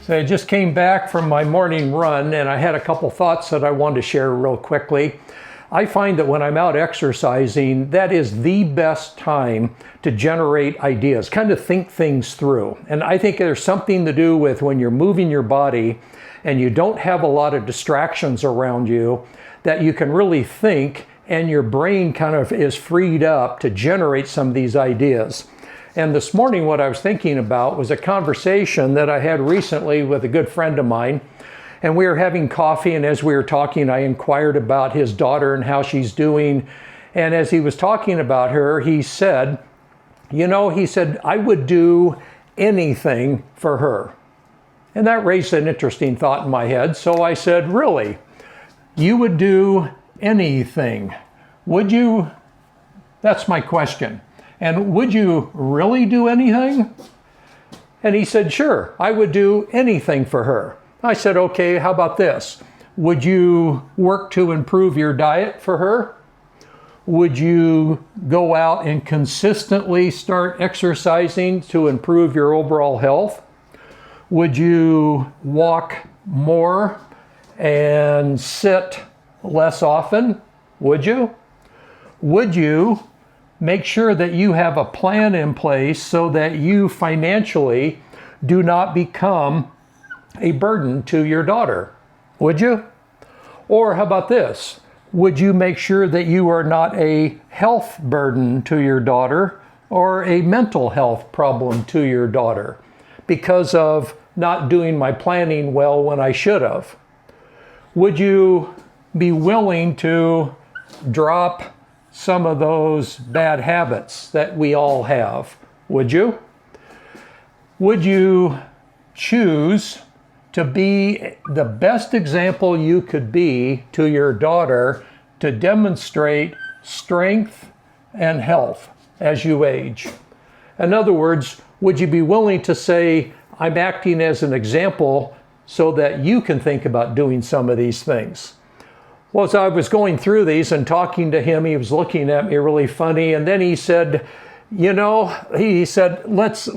So I just came back from my morning run and I had a couple thoughts that I wanted to share real quickly. I find that when I'm out exercising, that is the best time to generate ideas, kind of think things through. And I think there's something to do with when you're moving your body and you don't have a lot of distractions around you, that you can really think and your brain kind of is freed up to generate some of these ideas. And this morning what I was thinking about was a conversation that I had recently with a good friend of mine. And we were having coffee, and as we were talking, I inquired about his daughter and how she's doing. And as he was talking about her, he said, I would do anything for her. And that raised an interesting thought in my head. So I said, really? You would do anything? Would you? That's my question. And would you really do anything? And he said, sure, I would do anything for her. I said, okay, how about this? Would you work to improve your diet for her? Would you go out and consistently start exercising to improve your overall health? Would you walk more and sit less often? Would you? Would you make sure that you have a plan in place so that you financially do not become a burden to your daughter? Would you? Or how about this? Would you make sure that you are not a health burden to your daughter or a mental health problem to your daughter because of not doing my planning well when I should have? Would you be willing to drop some of those bad habits that we all have? Would you? Would you choose to be the best example you could be to your daughter to demonstrate strength and health as you age? In other words, would you be willing to say, I'm acting as an example so that you can think about doing some of these things? Well, as I was going through these and talking to him, he was looking at me really funny. And then he said, let's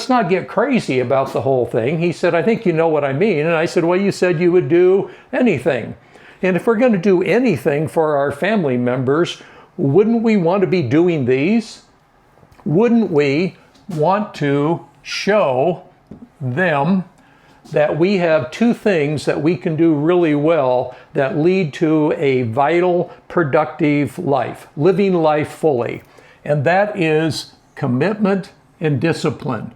not get crazy about the whole thing. He said, I think you know what I mean. And I said, well, you said you would do anything. And if we're going to do anything for our family members, wouldn't we want to be doing these? Wouldn't we want to show them that we have two things that we can do really well that lead to a vital, productive life, living life fully? And that is commitment and discipline.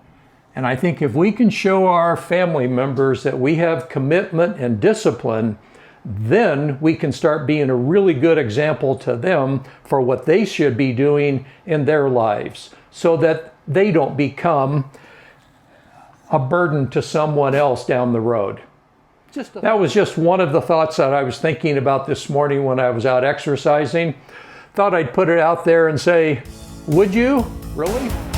And I think if we can show our family members that we have commitment and discipline, then we can start being a really good example to them for what they should be doing in their lives so that they don't become a burden to someone else down the road. That was just one of the thoughts that I was thinking about this morning when I was out exercising. Thought I'd put it out there and say, would you? Really?